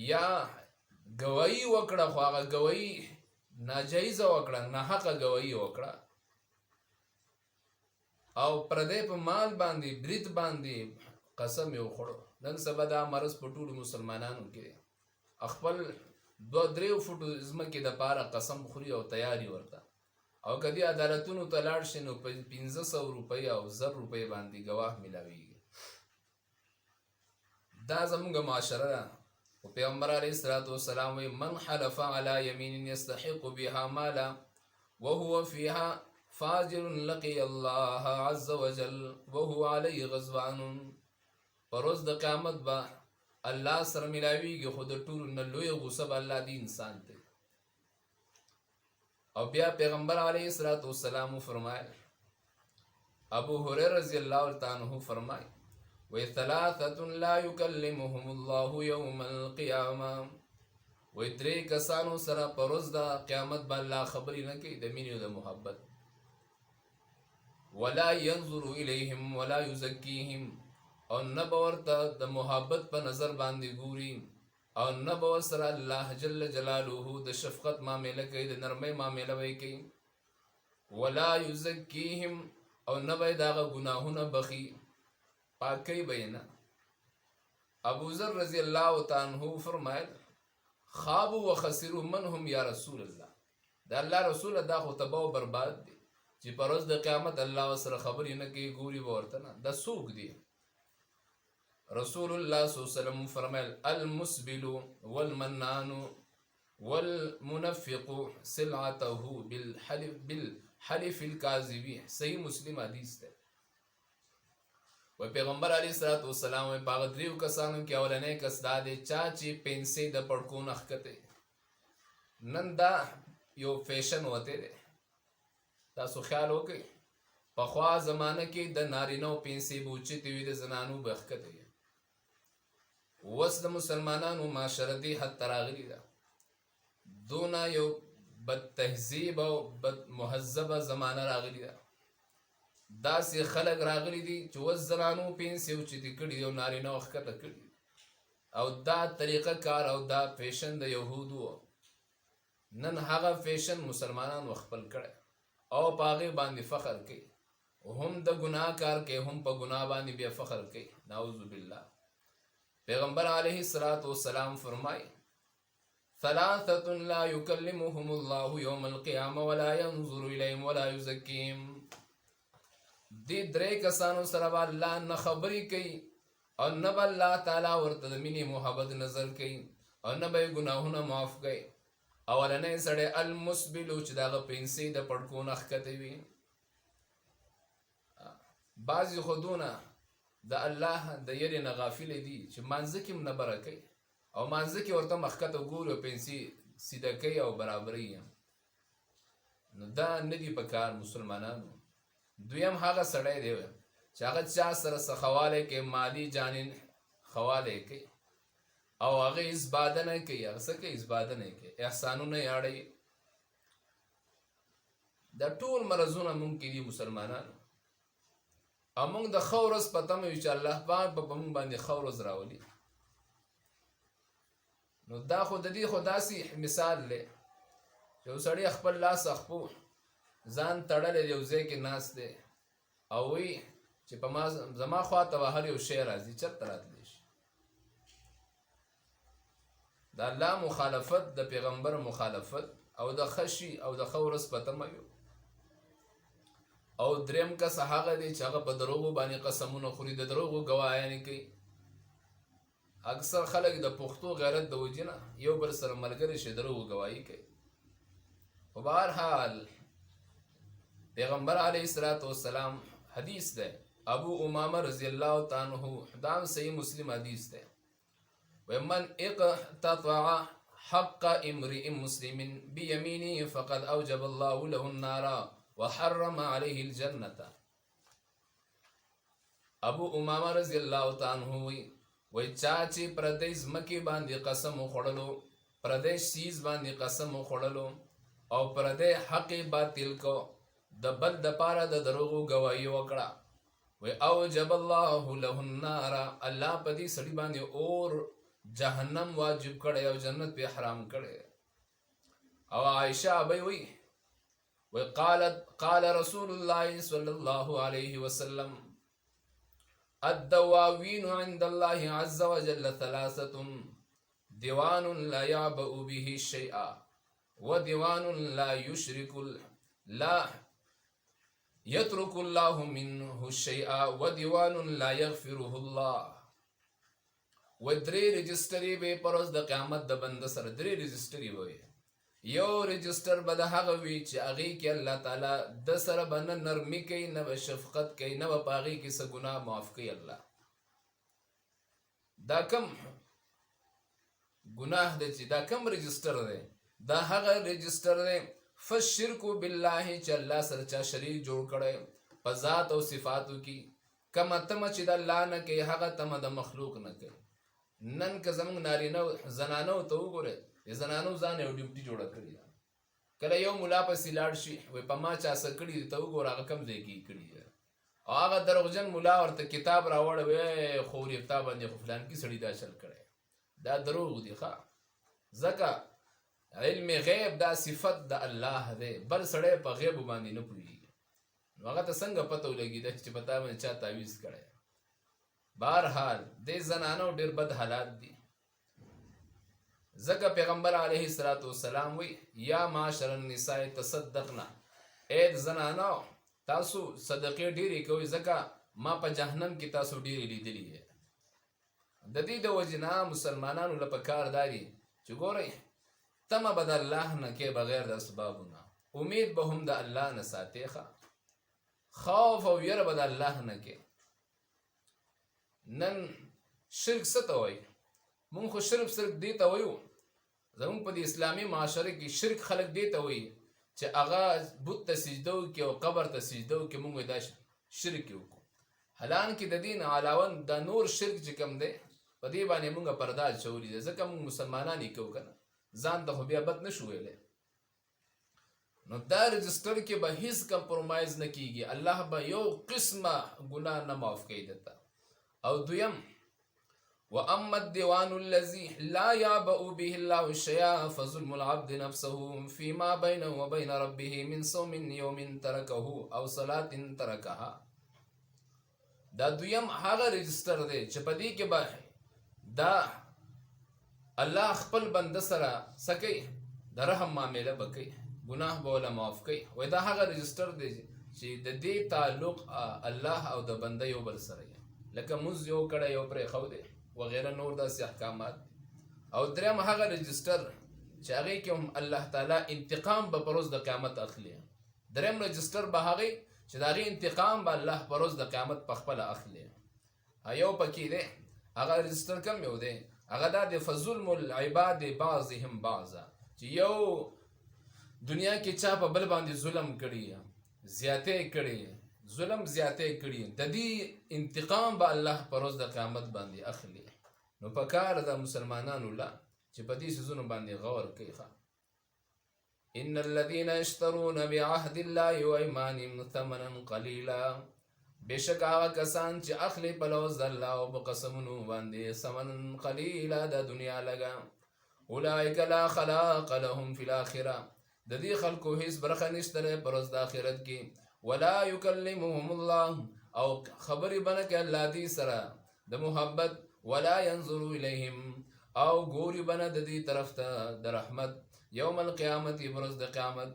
یا گواهی وکړه خو هغه گواهی ناجایزه وکړه، ناحقه گواهی وکړه، او پردی په مال باندې برید باندې قسم یې وخوړو. نن سبا دا مرض په ټولو مسلمانانو کې دی. خپل 2-3 فوټو ځمکې دپاره قسم خوري او تیاری ورته، او که دې عدالتونو ته لاړ شي نو په 500 روپۍ او 1000 روپۍ باندې ګواه میلاویږي. دا زموږ معاشره ده. او پیغمبر علیه الصلاة والسلام وایي من حلف علی یمین یستحق بها مالا وهو فیها فاجر لقی الله عز وجل وهو علیه غضبان. پر ورځ د قیامت به الله سره ملاویږي، خو د ټولو نه لویه غصه به الله دی انسان ته. او بیا پیغمبر علیه الصلاة والسلام فرمایل، ابو هریره رضی الله تعالی عنہ فرمای وی ثلاثه لا یکلمهم الله یوم القیامه، وی 3 کسانو سره پر ورځ د قیامت به الله خبرې نه کوي د مینې او د محبت. ولا ينظر الیهم ولا یزکیهم، او نه به ورته د محبت په نظر باندې ګوري، او نه به ورسره الله جل جلاله د شفقت معامله کوي، د نرمۍ معامله به کوي. ولا یزکیهم، او نه به د هغه ګناهونه بخي، پاکۍ به یې نه. ابو ذر رضی الله تعالی عنہ فرمایل خابوا وخسروا من هم یا رسول الله، د الله رسول دا خو تباہ و برباد دی چې پر ورځ د قیامت الله سره خبرې نه کوي، ګوري به ورته نه. دا څوک دی؟ رسول الله صلی الله علیه وسلم فرمایل المسبل والمنان والمنفق سلعته بالحلف الكاذب. صحیح مسلم حدیث ده. و پیغمبر علیه الصلاة والسلام په هغه 3 کسانو کې اولنی کس دا دی چا چې پنسې د پړکو نه ښکته. نن دا یو فیشن وته دی، تاسو خیال وکړئ. پخوا زمانه کې د نارینهو پنسې به اوچتې وي، د زنانو به ښکته وي. اوس د مسلمانانو معاشره دې حد ته راغلې ده. دونه یو بد تهذیب او بد مهذبه زمانه راغلې ده. داسې خلک راغلي دي چې اوس زنانو پنسې اوچتې کړي او نارینهو ښکته کړي، او دا طریقه کار او دا فیشن د یهودو. نن هغه فیشن مسلمانانو خپل کړی او په هغې باندې فخر کوي، هم د ګناه کار کوي، هم په ګناه باندې بیا فخر کوي. نعوذ بالله. پیغمبر علیه الصلاة والسلام فرمای ثلاثه لا یکلمهم الله یوم القیامه ولا ينظر الیهم ولا یزکیهم. دې 3 کسانو سره به الله نه خبرې کوي، او نه به الله تعالی ورته د مینې محبت نظر کوي، او نه به یې ګناهونه معاف کوي. اولنی سړی المسبلو چې د هغه پنسې د پړکو نه ښکته وي. بعضې خو دونه د الله د یرې نه غافلې دي چې مانځه کې هم نه بره کوي، او مانځه کې ورته مخکته ګوري او پنسې سیده کوي او برابروي. نو دا نه دي په کار مسلمانانو. دویم هغه سړی دی چې هغه چا سره څه خوالی کوي، مالی جانین خوالی کوي، او هغه ازباده نه کوي. هغه څه کوي؟ ازباده نه کوي، احسانونه یې اړوي. دا ټول مرضونه مونږ کې دي مسلمانانو. او مونږ د ښه ورځ په تمه یو چې الله پاک به په مونږ باندې ښه ورځ راولي. نو دا خو د دې خو داسې مثال دی چې یو سړی خپل لاس خپو ځان تړلی دی، یو ځای کې ناست دی، او وایي چې په ما زما خواته به هر یو شی راځي، چېرته راتلی شي؟ د الله مخالفت، د پیغمبر مخالفت، او د ښه شي او د ښه ورځ په تمه یو. او دریم کس هغه دی چې هغه په دروغو باندې قسمونه خوري، د دروغو ګواهیانې کوي. اکثر خلک د پښتو غیرت د وجې نه یو بل سره ملګري شي، دروغو ګواهي کوي. خو بهرحال پیغمبر علیه الصلاة والسلام حدیث ده، ابو امامه رضی الله تعالی عنہ، دا صحیح مسلم حدیث ده. ومن اقتطع حق امرئ مسلم بیمینه فقد اوجب الله له النار وحرم علیه الجنة. ابو امامه رضی الله تعالی عنہ وی چا چې پردی ځمکې باندې قسم وخوړلو، پردی سیز باندې قسم وخوړلو، او پردی حق باطل کو، د بل د پاره د دروغو ګواهي وکړه، وی اوجب الله له النار، الله په دې سړي باندې اور جهنم واجب کړي او جنت په حرام کړي. او عائشہ ابي وي قال رسول الله صلى الله عليه وسلم الدواوين عند الله عز وجل ثلاثة: ديوان لا يعبأ به شيئا، وديوان لا يترك الله منه شيئا، وديوان لا يغفره الله. ودري رجستري به پروز د قیامت د بند سره درې رجستري وي. یو رجستر به د هغه وي چې هغې کې الله تعالی د سره به نه نرمي کوي، نه به شفقت کوي، نه به په هغې کې څه ګناه معاف کوي الله. دا کم ګناه دی چې دا کم رجستر دی؟ دا هغه رجستر دی فالشرک بالله چې الله سره چا شریک جوړ کړی په ذات او صفاتو کې. کمه تمه چې د الله نه کوي هغه تمه د مخلوق نه کوي. نن که زموږ نارینه زنانو ته وګورئ، د زنانو ځان یو ډیوټي جوړه کړې ده. کله یو ملا پسې لاړ شي وایي په ما چا څه کړي دي، ته وګوره هغه کوم ځای کې یې کړي ده. او هغه دروغجن ملا ورته کتاب راوړی وی خورې په تا باندې خو فلانکي سړي دا چل کړی. دا دروغ دي ښه. ځکه علم غیب دا صفت د الله دی، بل سړی په غیب باندې نه پوهېږي. نو هغه ته څنګه پته ولګېده چې په تا باندې چا تعویض کړی. بهرحال دې زنانو ډېر بد حالات دي. ځکه پیغمبر علیه الصلاة والسلام وی یا معاشر النساء تصدقنا، اې زنانو تاسو صدقې ډېرې کوئ ځکه ما په جهنم کې تاسو ډېرې لیدلي دي. د دې د وجې نه مسلمانانو له پکار دا دي چې ګورئ تمه به د الله نه کې بغیر د اسبابونه، امید به هم د الله نه ساتې ښه. خوف او یره به د الله نه کې. نن شرک څه ته وایي؟ مونږ خو شرک دې ته وایو. زمونږ په د اسلامي معاشره کې شرک خلک دې ته وایي چې هغه بت ته سجده وکړي او قبر ته سجده وکړي. مونږ دا شرک وکړو. حالانکې د دې نه علاوه دا نور شرک چې کوم دی په دې باندې مونږ پرده اچولې ده. ځکه مونږ مسلمانان یې کوو که نه، ځان ته خو بیا بد نه شو ویلی. نو دا رجسټر کې به هیڅ کمپرومایز نه کیږي. الله به یو قسمه ګناه نه معاف کوي درته. او دویم واما الديوان الذي لا يعبأ به الله شيئا فظلم العبد نفسه فيما بينه وبين ربه من صوم يوم تركه او صلاة تركها. دا دویم هغه رجسټر دی چې په دې کې به دا الله خپل بنده سره سکی د رحم معامله به کوي، ګناه به ولا معاف کوي. وایي دا هغه رجسټر دی چې د دې تعلق الله او د بنده یو بل سره یې، لکه مونځ یو کړی یو پرېښودی وغیره نور داسې احکامات. او دریم هغه رجسټر چې هغې کې هم الله تعالی انتقام به په ورځ د قیامت اخلي. دریم رجسټر به هغې چې د هغې انتقام به الله په ورځ د قیامت په خپله اخلي. یو پکې دی هغه رجسټر کم یو دی، هغه دا دی فظلم العباد بعضهم بعضا، چې یو دنیا کې چا په بل باندې ظلم کړي، زیاتې کړي، ظلم زیاتې کړي، د دې انتقام به الله په ورځ د قیامت باندې اخلي. نو په کار د مسلمانانو لا چې په دې څیزونو باندې غور کوي. ان الذين يشترون بعهد الله وايمانهم ثمنا قليلا، بشک هغه کسان چې اخلي په لوز الله او په قسمونو باندې ثمنا قليلا د دنیا لګا، اولئک لا خلاق لهم فی الاخره، د دې خلکو هیڅ برخه نشته په ورځ د آخرت کې. ولا يكلمهم الله، او خبرې بنه کې الله دې سره د محبت. ولا ينظر إليهم، او ګوري بنه د دې طرف ته د رحمت. یوم القیامت، ورځ د قیامت.